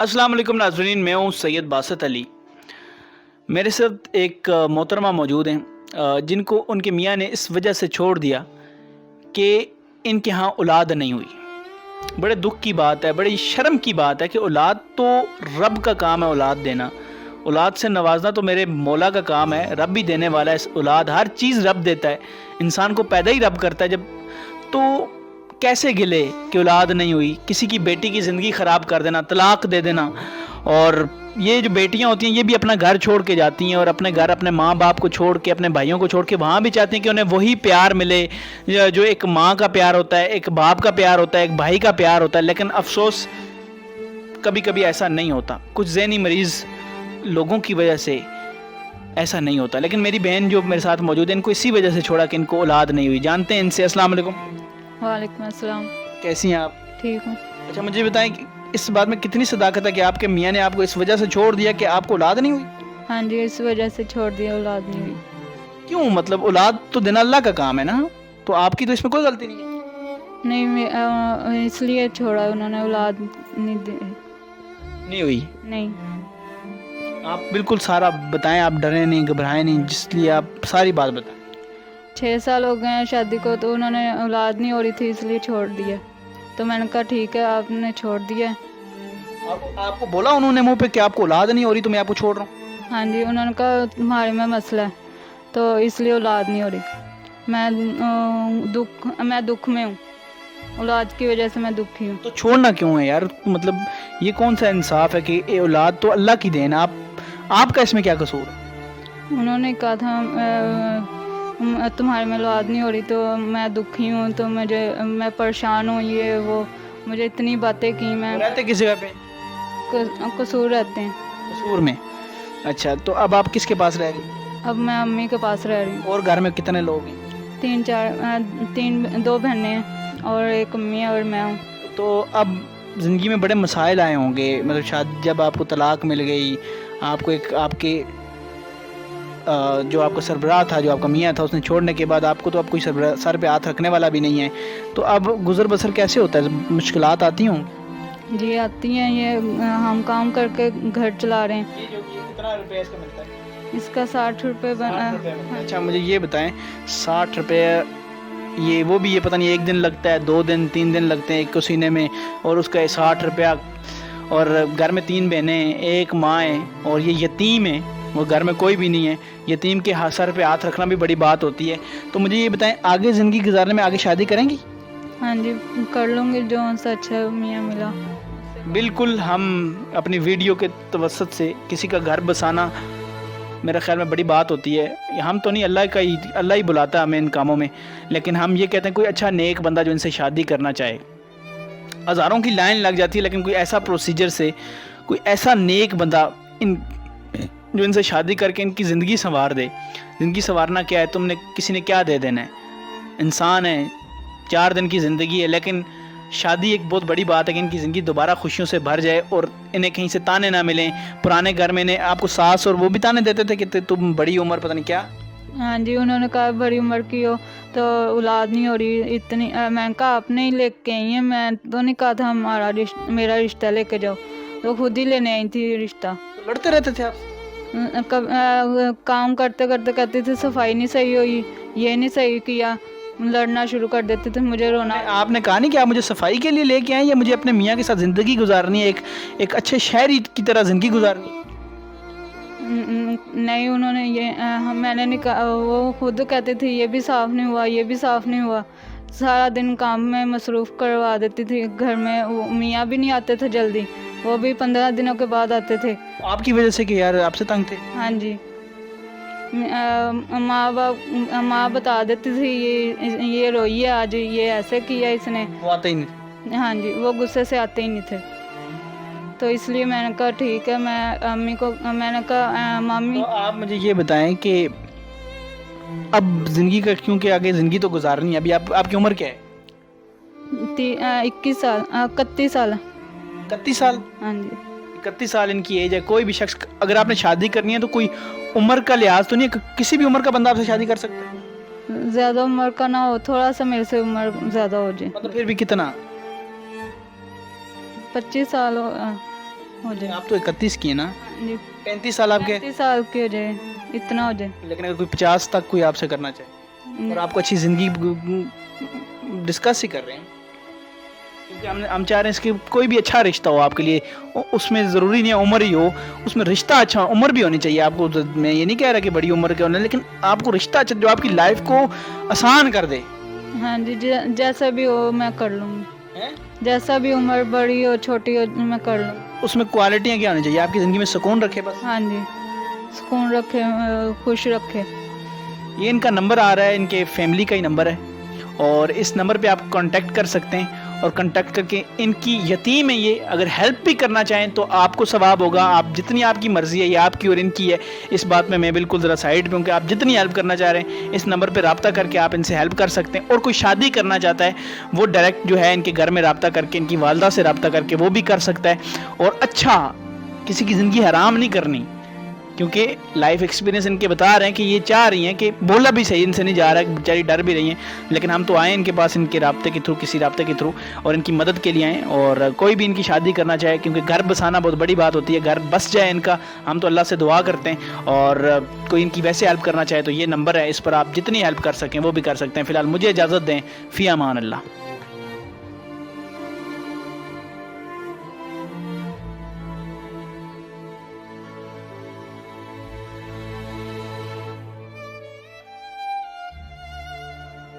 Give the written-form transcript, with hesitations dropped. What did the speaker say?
अस्सलाम वालेकुम नाज़रीन, मैं हूँ सैयद बासत अली। मेरे साथ एक मोहतरमा मौजूद हैं जिनको उनके मियाँ ने इस वजह से छोड़ दिया कि इनके यहाँ औलाद नहीं हुई। बड़े दुख की बात है, बड़ी शर्म की बात है कि औलाद तो रब का काम है, औलाद देना, औलाद से नवाजना तो मेरे मौला का काम है। रब भी देने वाला है औलाद, हर चीज़ रब देता है, इंसान को पैदा ही रब करता है। जब तो कैसे गिले कि औलाद नहीं हुई, किसी की बेटी की ज़िंदगी ख़राब कर देना, तलाक दे देना। और ये जो बेटियां होती हैं ये भी अपना घर छोड़ के जाती हैं और अपने घर, अपने माँ बाप को छोड़ के, अपने भाइयों को छोड़ के वहाँ भी चाहती हैं कि उन्हें वही प्यार मिले जो एक माँ का प्यार होता है, एक बाप का प्यार होता है, एक भाई का प्यार होता है। लेकिन अफसोस कभी कभी ऐसा नहीं होता, कुछ ज़हनी मरीज़ लोगों की वजह से ऐसा नहीं होता। लेकिन मेरी बहन जो मेरे साथ मौजूद है, इनको इसी वजह से छोड़ा कि इनको औलाद नहीं हुई। जानते हैं इनसे। अस्सलाम वालेकुम। वालेकुम अस्सलाम। कैसी हैं आप? ठीक हूँ। अच्छा, मुझे बताएं कि इस बात में कितनी सदाकत है कि आपके मियाँ ने आपको इस वजह से छोड़ दिया कि आपको औलाद नहीं हुई? हाँ जी, इस वजह से छोड़ दिया, औलाद नहीं हुई। क्यों? मतलब औलाद तो देना अल्लाह का काम है ना, तो आपकी तो इसमें कोई गलती नहीं है। नहीं, इसलिए छोड़ा उन्होंने, औलाद नहीं दी। नहीं हुई? नहीं। आप बिल्कुल सारा बताएं, आप डरे नहीं, घबराएं नहीं, जिसलिए आप सारी बात बताएं। 6 साल हो गए हैं शादी को, तो उन्होंने औलाद नहीं हो रही थी इसलिए छोड़ दिया। तो मैंने कहा ठीक है, आपने छोड़ दिया। आपको बोला उन्होंने मुंह पे कि आपको औलाद नहीं हो रही तो मैं आपको छोड़ रहा हूँ? हाँ जी, उन्होंने कहा तुम्हारे में मसला है, तो इसलिए औलाद नहीं हो रही। मैं दुख में हूँ, औलाद की वजह से मैं दुखी हूँ। तो छोड़ना क्यों है यार? मतलब ये कौन सा इंसाफ है कि ये औलाद तो अल्लाह की देन है, आपका इसमें क्या कसूर है? उन्होंने कहा था तुम्हारे में औलाद नहीं हो रही तो मैं दुखी हूँ, तो मैं परेशान हूँ, ये वो मुझे इतनी बातें की। मैं रहते किस जगह पे? कसूर रहते हैं। कसूर में? अच्छा, तो अब आप किसके पास रह रही? अब मैं अम्मी के पास रह रही हूँ। और घर में कितने लोग हैं? 2 बहनें हैं और एक अम्मी है और मैं हूँ। तो अब ज़िंदगी में बड़े मसाइल आए होंगे, मतलब शायद जब आपको तलाक मिल गई, आपको एक आपके जो आपका सरबराह था, जो आपका मियाँ था, उसने छोड़ने के बाद आपको तो अब कोई सर पे हाथ रखने वाला भी नहीं है। तो अब गुजर बसर कैसे होता है? मुश्किलात आती हों? जी आती हैं। ये हम काम करके घर चला रहे हैं। ये कितना रुपये इसका मिलता है? इसका 60 रुपये। अच्छा, मुझे ये बताएं, 60 रुपये ये वो भी, ये पता नहीं 1 दिन लगता है, 2 दिन 3 दिन लगते हैं एक को सीने में, और उसका 60 रुपया। और घर में 3 बहनें, एक माँ है, और ये यतीम है, वो घर में कोई भी नहीं है। यतीम के सर पे हाथ रखना भी बड़ी बात होती है। तो मुझे ये बताएं, आगे ज़िंदगी गुजारने में आगे शादी करेंगी? हाँ जी, कर लूँगी, जो सा अच्छा मियाँ मिला। बिल्कुल। हम अपनी वीडियो के तवसत से किसी का घर बसाना मेरे ख्याल में बड़ी बात होती है। हम तो नहीं, अल्लाह ही बुलाता है हमें इन कामों में। लेकिन हम ये कहते हैं कोई अच्छा नेक बंदा जो इनसे शादी करना चाहे। हज़ारों की लाइन लग जाती है, लेकिन कोई ऐसा प्रोसीजर से, कोई ऐसा नेक बंदा जो इनसे शादी करके इनकी ज़िंदगी संवार दे। ज़िंदगी संवारना क्या है? तुमने किसी ने क्या दे देना है? इंसान है, 4 दिन की ज़िंदगी है। लेकिन शादी एक बहुत बड़ी बात है कि इनकी ज़िंदगी दोबारा खुशियों से भर जाए और इन्हें कहीं से ताने ना मिलें। पुराने घर में इन्हें आपको सास और वो भी ताने देते थे कि तुम बड़ी उम्र, पता नहीं क्या। हाँ जी, उन्होंने कहा बड़ी उम्र की हो तो औलाद नहीं हो रही इतनी। मैंने कहा आपने ही लेके आई हैं, मैं तो नहीं कहा था मेरा रिश्ता लेके जाओ, तो खुद ही लेने आई थी रिश्ता। तो लड़ते रहते थे आप? काम करते करते कहते थे सफाई नहीं सही हुई, ये नहीं सही किया, लड़ना शुरू कर देते थे, मुझे रोना। आपने कहा नहीं कि आप मुझे सफाई के लिए लेके आए या मुझे अपने मियाँ के साथ ज़िंदगी गुजारनी है, एक अच्छे शहरी की तरह ज़िंदगी गुजारनी है? नहीं, उन्होंने मैंने नहीं कहा, वो खुद कहते थे ये भी साफ़ नहीं हुआ, ये भी साफ़ नहीं हुआ। सारा दिन काम में मसरूफ़ करवा देती थी। घर में वो मियाँ भी नहीं आते थे जल्दी, वो भी 15 दिनों के बाद आते थे। आपकी वजह से कि यार आपसे तंग थे? हाँ जी। माँ बता देती थी ये रोई है आज, ये ऐसे किया इसने। वो आते ही नहीं? हाँ जी, वो गुस्से से आते ही नहीं थे। तो इसलिए मैंने कहा ठीक है, मैंने कहा मम्मी। तो आप मुझे ये बताएं कि अब ज़िंदगी का, क्योंकि आगे ज़िंदगी तो गुजारनी है। अभी आपकी उम्र क्या है? 21 साल, 31 साल। 31 साल? हाँ जी। 31 साल इनकी एज है। कोई भी शख्स, अगर आपने शादी करनी है तो कोई उम्र का लिहाज तो नहीं है, किसी भी उम्र का बंदा आपसे शादी कर सकता है? ज़्यादा उम्र का ना हो, थोड़ा सा मेरे से उम्र ज़्यादा हो जाए। मतलब फिर भी कितना? 25 साल हो। हो जाए। आप तो 31 की है ना, जी 35 साल आपके, 35 साल की हो जाए, इतना हो जाए। लेकिन अगर कोई 50 तक कोई आपसे करना चाहे और आपको अच्छी ज़िंदगी डिस्कस ही कर रहे हैं, क्योंकि हम चाह रहे हैं कि कोई भी अच्छा रिश्ता हो आपके लिए, उसमें ज़रूरी नहीं है उम्र ही हो, उसमें रिश्ता अच्छा, उम्र भी होनी चाहिए आपको। तो मैं ये नहीं कह रहा कि बड़ी उम्र का होना, लेकिन आपको रिश्ता अच्छा जो आपकी लाइफ को आसान कर दे। हाँ जी, जैसा भी हो मैं कर लूँगी, हैं? जैसा भी उम्र बड़ी हो छोटी हो मैं कर लूँगी। उसमें क्वालिटियाँ क्या होनी चाहिए आपकी ज़िंदगी में? सुकून रखे बस। हाँ जी, सुकून रखे, खुश रखे। ये इनका नंबर आ रहा है, इनके फैमिली का ही नंबर है, और इस नंबर पे आप कांटेक्ट कर सकते हैं, और कांटेक्ट करके इनकी यतीम है ये, अगर हेल्प भी करना चाहें तो आपको सवाब होगा। आप जितनी आपकी मर्ज़ी है, ये आपकी और इनकी है, इस बात में मैं बिल्कुल ज़रा साइड पे हूँ कि आप जितनी हेल्प करना चाह रहे हैं इस नंबर पे रब्ता करके आप इनसे हेल्प कर सकते हैं। और कोई शादी करना चाहता है वो डायरेक्ट जो है इनके घर में रब्ता करके, इनकी वालदा से रब्ता करके वो भी कर सकता है। और अच्छा, किसी की ज़िंदगी हराम नहीं करनी, क्योंकि लाइफ एक्सपीरियंस इनके बता रहे हैं कि ये चाह रही हैं कि बोला भी सही इनसे नहीं जा रहा है, बेचारी डर भी रही हैं, लेकिन हम तो आए इनके पास इनके राब्ते के थ्रू, किसी राब्ते के थ्रू, और इनकी मदद के लिए आए। और कोई भी इनकी शादी करना चाहे, क्योंकि घर बसाना बहुत बड़ी बात होती है, घर बस जाए इनका, हम तो अल्लाह से दुआ करते हैं। और कोई इनकी वैसे हेल्प करना चाहे तो ये नंबर है, इस पर आप जितनी हेल्प कर सकें वो भी कर सकते हैं। फ़िलहाल मुझे इजाज़त दें, फ़ी अमान अल्लाह।